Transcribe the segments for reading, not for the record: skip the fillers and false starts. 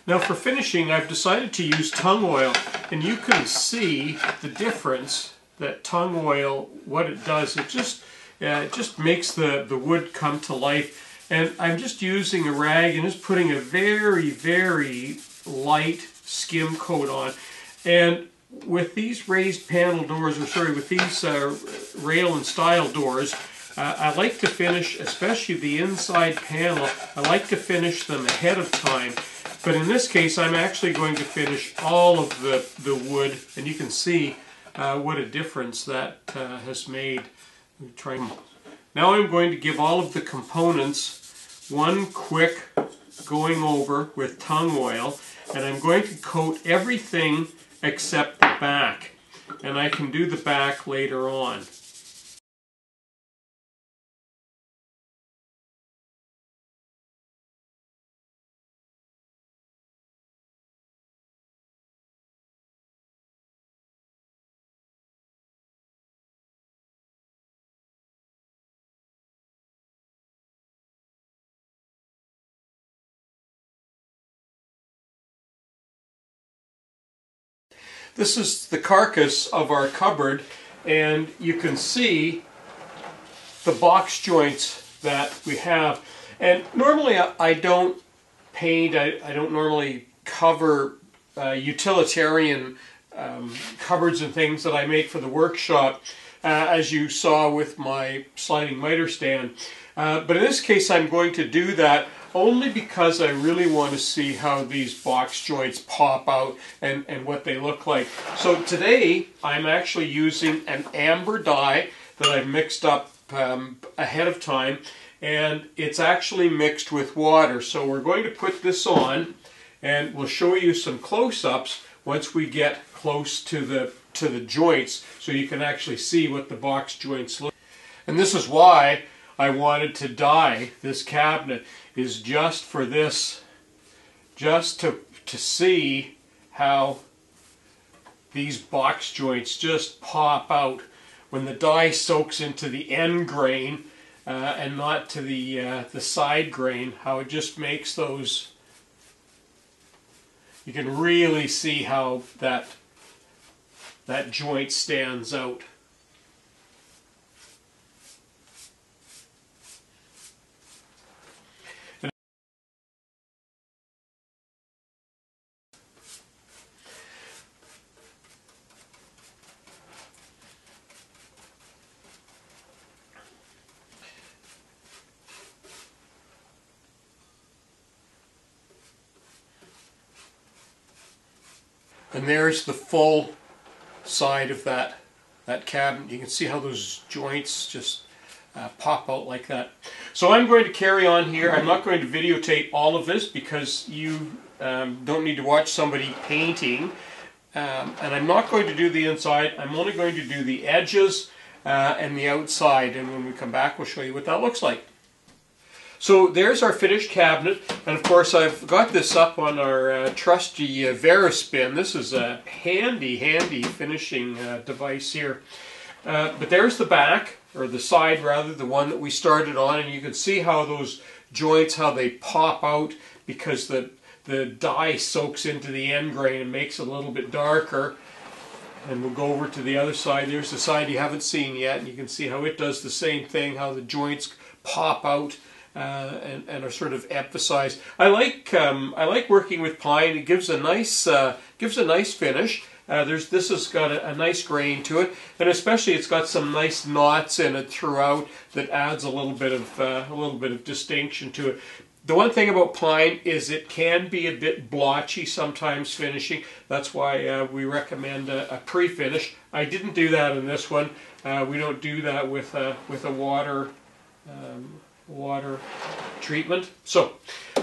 Now for finishing, I've decided to use Tung Oil, and you can see the difference that Tung Oil, what it does. It just makes the wood come to life. And I'm just using a rag and just putting a very, very light skim coat on. And with these raised panel doors, or sorry, with these rail and style doors, I like to finish, especially the inside panel, I like to finish them ahead of time. But in this case, I'm actually going to finish all of the wood, and you can see what a difference that has made. Now I'm going to give all of the components one quick going over with Tung Oil, and I'm going to coat everything except the back. And I can do the back later on. This is the carcass of our cupboard, and you can see the box joints that we have. And normally I don't paint, I don't normally cover utilitarian cupboards and things that I make for the workshop, as you saw with my sliding miter stand. But in this case I'm going to do that only because I really want to see how these box joints pop out and what they look like. So today I'm actually using an amber dye that I've mixed up ahead of time, and it's actually mixed with water. So we're going to put this on, and we'll show you some close-ups once we get close to the joints, so you can actually see what the box joints look. And this is why I wanted to dye this cabinet, is just for this, just to see how these box joints just pop out when the dye soaks into the end grain and not to the side grain, how it just makes those, you can really see how that joint stands out. And there's the full side of that cabinet. You can see how those joints just pop out like that. So I'm going to carry on here. I'm not going to videotape all of this because you don't need to watch somebody painting. And I'm not going to do the inside. I'm only going to do the edges and the outside. And when we come back, we'll show you what that looks like. So there's our finished cabinet, and of course I've got this up on our trusty Verispin. This is a handy finishing device here. But there's the back, or the side rather, the one that we started on, and you can see how those joints, how they pop out because the dye soaks into the end grain and makes it a little bit darker. And we'll go over to the other side. There's the side you haven't seen yet, and you can see how it does the same thing, how the joints pop out. And are sort of emphasized. I like working with pine. It gives a nice finish. This has got a nice grain to it, and especially it's got some nice knots in it throughout that adds a little bit of distinction to it. The one thing about pine is it can be a bit blotchy sometimes finishing. That's why we recommend a pre-finish. I didn't do that in this one. We don't do that with a water treatment. So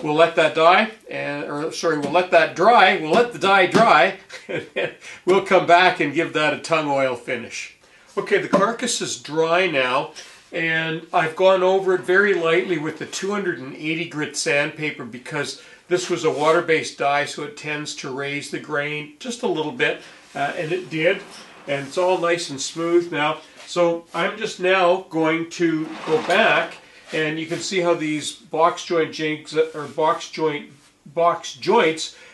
we'll let that dry, we'll let that dry, we'll let the dye dry, and then we'll come back and give that a Tung Oil finish. Okay, the carcass is dry now, and I've gone over it very lightly with the 280 grit sandpaper because this was a water-based dye, so it tends to raise the grain just a little bit, and it did, and it's all nice and smooth now. So I'm just now going to go back, and you can see how these box joints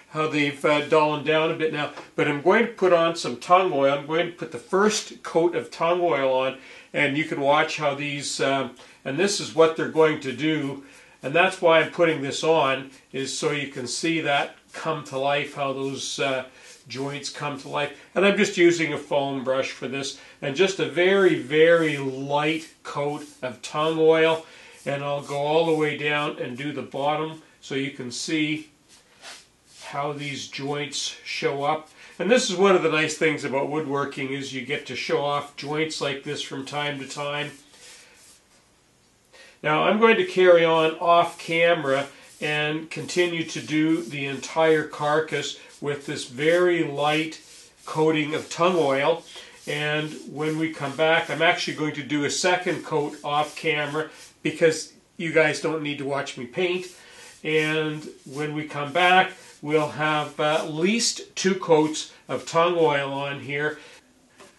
how they've dulled down a bit now. But I'm going to put on some Tung Oil. I'm going to put the first coat of Tung Oil on, and you can watch how these, and this is what they're going to do. And that's why I'm putting this on, is so you can see that come to life, how those joints come to life. And I'm just using a foam brush for this, and just a very, very light coat of Tung Oil. And I'll go all the way down and do the bottom so you can see how these joints show up. And this is one of the nice things about woodworking, is you get to show off joints like this from time to time. Now I'm going to carry on off camera and continue to do the entire carcass with this very light coating of Tung Oil. And when we come back, I'm actually going to do a second coat off camera because you guys don't need to watch me paint. And when we come back, we'll have at least 2 coats of Tung Oil on here.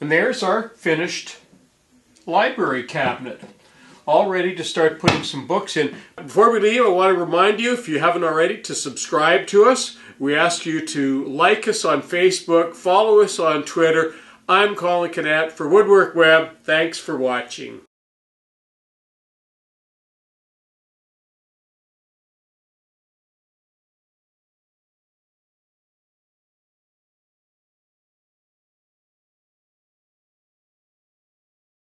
And there's our finished library cabinet, all ready to start putting some books in. Before we leave, I want to remind you, if you haven't already, to subscribe to us. We ask you to like us on Facebook, follow us on Twitter. I'm Colin Cadet for Woodwork Web. Thanks for watching.